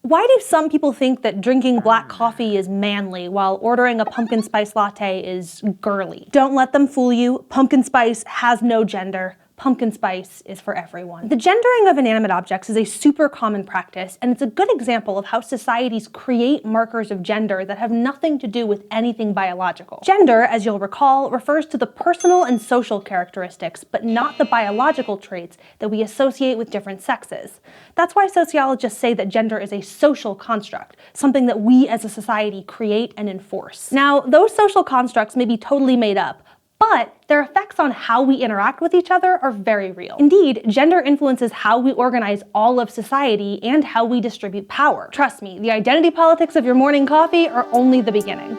Why do some people think that drinking black coffee is manly while ordering a pumpkin spice latte is girly? Don't let them fool you. Pumpkin spice has no gender. Pumpkin spice is for everyone. The gendering of inanimate objects is a super common practice, and it's a good example of how societies create markers of gender that have nothing to do with anything biological. Gender, as you'll recall, refers to the personal and social characteristics, but not the biological traits that we associate with different sexes. That's why sociologists say that gender is a social construct, something that we as a society create and enforce. Now, those social constructs may be totally made up, but their effects on how we interact with each other are very real. Indeed, gender influences how we organize all of society and how we distribute power. Trust me, the identity politics of your morning coffee are only the beginning.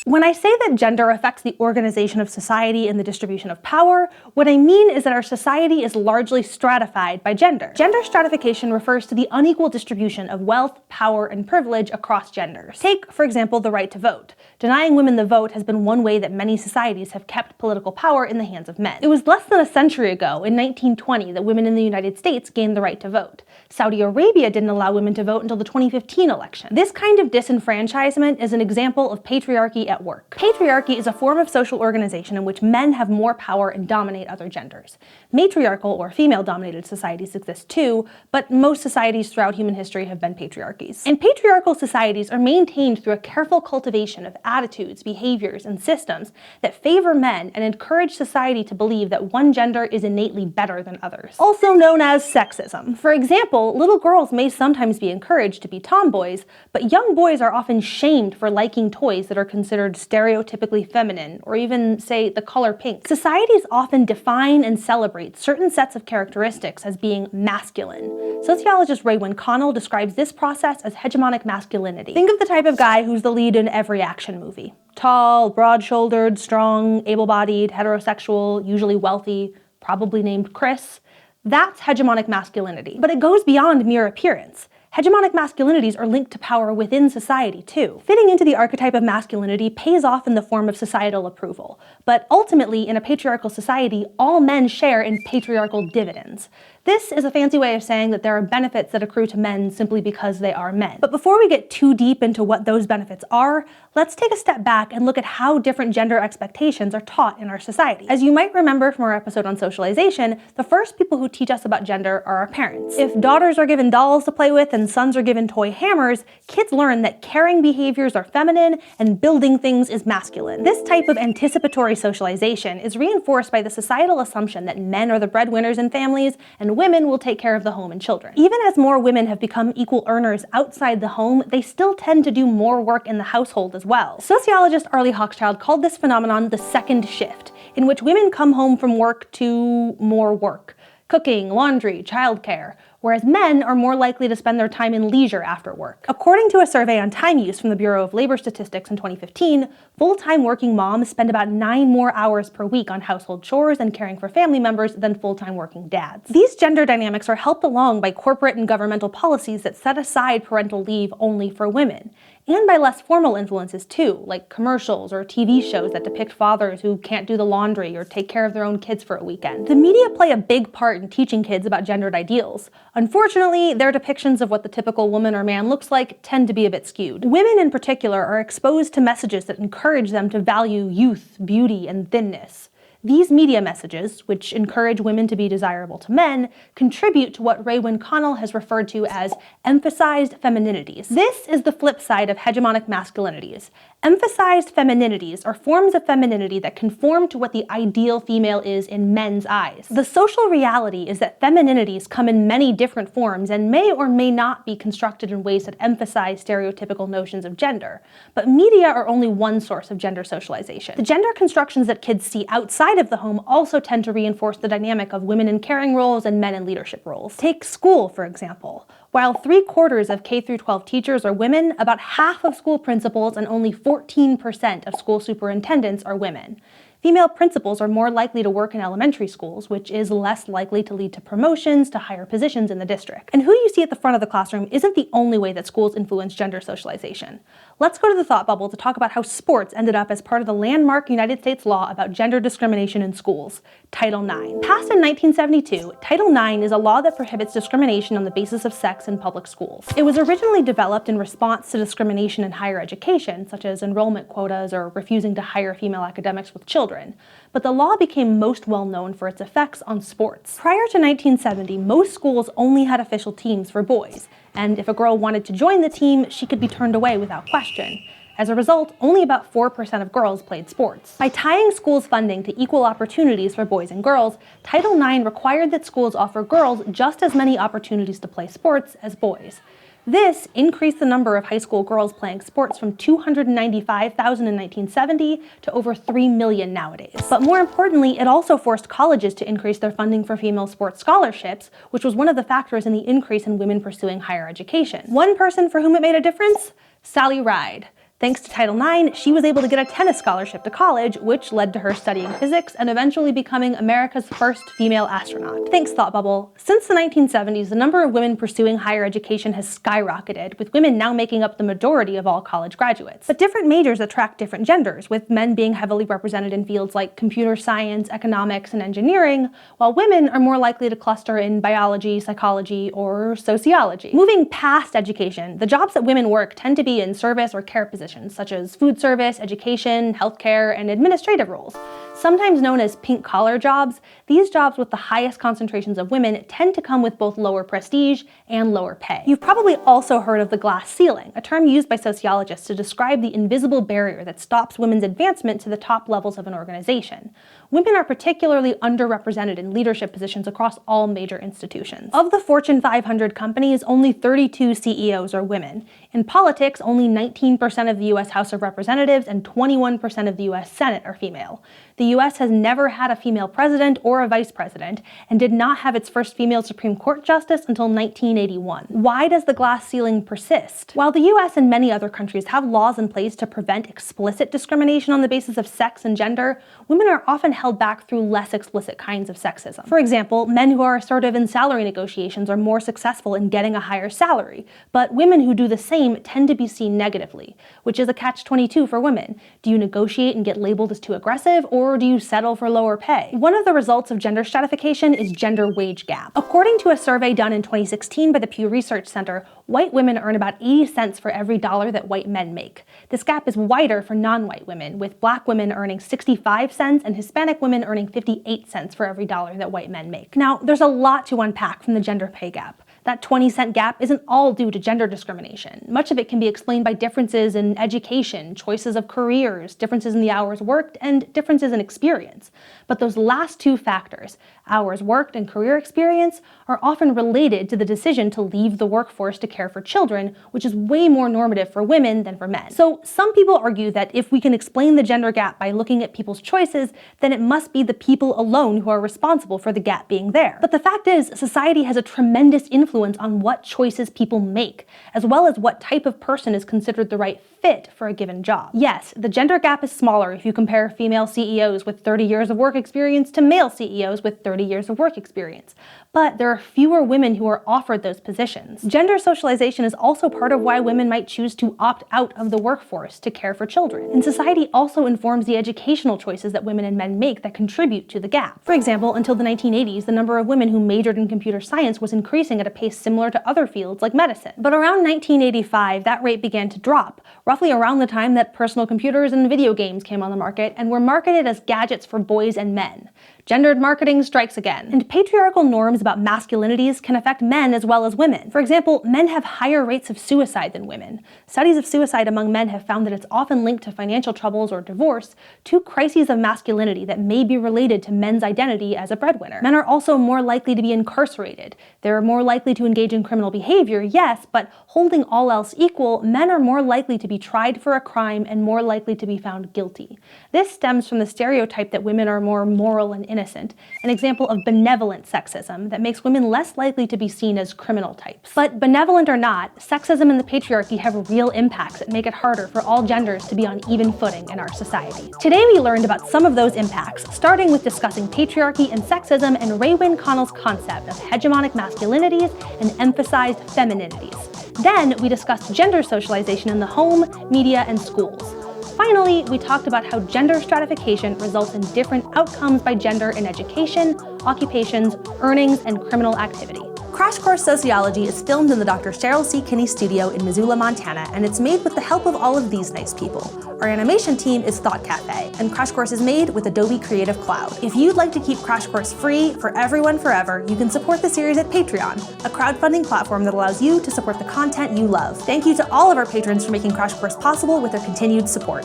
When I say that gender affects the organization of society and the distribution of power, what I mean is that our society is largely stratified by gender. Gender stratification refers to the unequal distribution of wealth, power, and privilege across genders. Take, for example, the right to vote. Denying women the vote has been one way that many societies have kept political power in the hands of men. It was less than a century ago, in 1920, that women in the United States gained the right to vote. Saudi Arabia didn't allow women to vote until the 2015 election. This kind of disenfranchisement is an example of patriarchy at work. Patriarchy is a form of social organization in which men have more power and dominate other genders. Matriarchal or female-dominated societies exist too, but most societies throughout human history have been patriarchies. And patriarchal societies are maintained through a careful cultivation of attitudes, behaviors, and systems that favor men and encourage society to believe that one gender is innately better than others. Also known as sexism. For example, little girls may sometimes be encouraged to be tomboys, but young boys are often shamed for liking toys that are considered stereotypically feminine, or even, say, the color pink. Societies often define and celebrate certain sets of characteristics as being masculine. Sociologist Raewyn Connell describes this process as hegemonic masculinity. Think of the type of guy who's the lead in every action movie. Tall, broad-shouldered, strong, able-bodied, heterosexual, usually wealthy, probably named Chris. That's hegemonic masculinity. But it goes beyond mere appearance. Hegemonic masculinities are linked to power within society, too. Fitting into the archetype of masculinity pays off in the form of societal approval, but ultimately, in a patriarchal society, all men share in patriarchal dividends. This is a fancy way of saying that there are benefits that accrue to men simply because they are men. But before we get too deep into what those benefits are, let's take a step back and look at how different gender expectations are taught in our society. As you might remember from our episode on socialization, the first people who teach us about gender are our parents. If daughters are given dolls to play with and sons are given toy hammers, kids learn that caring behaviors are feminine and building things is masculine. This type of anticipatory socialization is reinforced by the societal assumption that men are the breadwinners in families and women will take care of the home and children. Even as more women have become equal earners outside the home, they still tend to do more work in the household as well. Sociologist Arlie Hochschild called this phenomenon the second shift, in which women come home from work to more work. Cooking, laundry, childcare, whereas men are more likely to spend their time in leisure after work. According to a survey on time use from the Bureau of Labor Statistics in 2015, full-time working moms spend about 9 more hours per week on household chores and caring for family members than full-time working dads. These gender dynamics are helped along by corporate and governmental policies that set aside parental leave only for women, and by less formal influences too, like commercials or TV shows that depict fathers who can't do the laundry or take care of their own kids for a weekend. The media play a big part in teaching kids about gendered ideals. Unfortunately, their depictions of what the typical woman or man looks like tend to be a bit skewed. Women in particular are exposed to messages that encourage them to value youth, beauty, and thinness. These media messages, which encourage women to be desirable to men, contribute to what Raewyn Connell has referred to as emphasized femininities. This is the flip side of hegemonic masculinities. Emphasized femininities are forms of femininity that conform to what the ideal female is in men's eyes. The social reality is that femininities come in many different forms and may or may not be constructed in ways that emphasize stereotypical notions of gender. But media are only one source of gender socialization. The gender constructions that kids see outside of the home also tend to reinforce the dynamic of women in caring roles and men in leadership roles. Take school, for example. While 3/4 of K-12 teachers are women, about half of school principals and only 14% of school superintendents are women. Female principals are more likely to work in elementary schools, which is less likely to lead to promotions to higher positions in the district. And who you see at the front of the classroom isn't the only way that schools influence gender socialization. Let's go to the thought bubble to talk about how sports ended up as part of the landmark United States law about gender discrimination in schools, Title IX. Passed in 1972, Title IX is a law that prohibits discrimination on the basis of sex in public schools. It was originally developed in response to discrimination in higher education, such as enrollment quotas or refusing to hire female academics with children, but the law became most well known for its effects on sports. Prior to 1970, most schools only had official teams for boys, and if a girl wanted to join the team, she could be turned away without question. As a result, only about 4% of girls played sports. By tying schools' funding to equal opportunities for boys and girls, Title IX required that schools offer girls just as many opportunities to play sports as boys. This increased the number of high school girls playing sports from 295,000 in 1970 to over 3 million nowadays. But more importantly, it also forced colleges to increase their funding for female sports scholarships, which was one of the factors in the increase in women pursuing higher education. One person for whom it made a difference? Sally Ride. Thanks to Title IX, she was able to get a tennis scholarship to college, which led to her studying physics and eventually becoming America's first female astronaut. Thanks, Thought Bubble. Since the 1970s, the number of women pursuing higher education has skyrocketed, with women now making up the majority of all college graduates. But different majors attract different genders, with men being heavily represented in fields like computer science, economics, and engineering, while women are more likely to cluster in biology, psychology, or sociology. Moving past education, the jobs that women work tend to be in service or care positions, such as food service, education, healthcare, and administrative roles. Sometimes known as pink-collar jobs, these jobs with the highest concentrations of women tend to come with both lower prestige and lower pay. You've probably also heard of the glass ceiling, a term used by sociologists to describe the invisible barrier that stops women's advancement to the top levels of an organization. Women are particularly underrepresented in leadership positions across all major institutions. Of the Fortune 500 companies, only 32 CEOs are women. In politics, only 19% of the US House of Representatives and 21% of the US Senate are female. The US has never had a female president or a vice president, and did not have its first female Supreme Court justice until 1981. Why does the glass ceiling persist? While the US and many other countries have laws in place to prevent explicit discrimination on the basis of sex and gender, women are often held back through less explicit kinds of sexism. For example, men who are assertive in salary negotiations are more successful in getting a higher salary, but women who do the same tend to be seen negatively, which is a catch-22 for women. Do you negotiate and get labeled as too aggressive, or do you settle for lower pay? One of the results of gender stratification is gender wage gap. According to a survey done in 2016 by the Pew Research Center, white women earn about 80 cents for every dollar that white men make. This gap is wider for non-white women, with black women earning 65 cents and Hispanic women earning 58 cents for every dollar that white men make. Now, there's a lot to unpack from the gender pay gap. That 20-cent gap isn't all due to gender discrimination. Much of it can be explained by differences in education, choices of careers, differences in the hours worked, and differences in experience. But those last two factors, hours worked and career experience, are often related to the decision to leave the workforce to care for children, which is way more normative for women than for men. So some people argue that if we can explain the gender gap by looking at people's choices, then it must be the people alone who are responsible for the gap being there. But the fact is, society has a tremendous influence on what choices people make, as well as what type of person is considered the right fit for a given job. Yes, the gender gap is smaller if you compare female CEOs with 30 years of work experience to male CEOs with 30 years of work experience, but there are fewer women who are offered those positions. Gender socialization is also part of why women might choose to opt out of the workforce to care for children. And society also informs the educational choices that women and men make that contribute to the gap. For example, until the 1980s, the number of women who majored in computer science was increasing at a pace similar to other fields like medicine. But around 1985, that rate began to drop, roughly around the time that personal computers and video games came on the market and were marketed as gadgets for boys and men. Gendered marketing strikes again. And patriarchal norms about masculinities can affect men as well as women. For example, men have higher rates of suicide than women. Studies of suicide among men have found that it's often linked to financial troubles or divorce, two crises of masculinity that may be related to men's identity as a breadwinner. Men are also more likely to be incarcerated. They're more likely likely to engage in criminal behavior, yes, but holding all else equal, men are more likely to be tried for a crime and more likely to be found guilty. This stems from the stereotype that women are more moral and innocent, an example of benevolent sexism that makes women less likely to be seen as criminal types. But benevolent or not, sexism and the patriarchy have real impacts that make it harder for all genders to be on even footing in our society. Today we learned about some of those impacts, starting with discussing patriarchy and sexism and Raewyn Connell's concept of hegemonic masculinities and emphasized femininities. Then we discussed gender socialization in the home, media, and schools. Finally, we talked about how gender stratification results in different outcomes by gender in education, occupations, earnings, and criminal activity. Crash Course Sociology is filmed in the Dr. Cheryl C. Kinney studio in Missoula, Montana, and it's made with the help of all of these nice people. Our animation team is Thought Cafe, and Crash Course is made with Adobe Creative Cloud. If you'd like to keep Crash Course free for everyone forever, you can support the series at Patreon, a crowdfunding platform that allows you to support the content you love. Thank you to all of our patrons for making Crash Course possible with their continued support.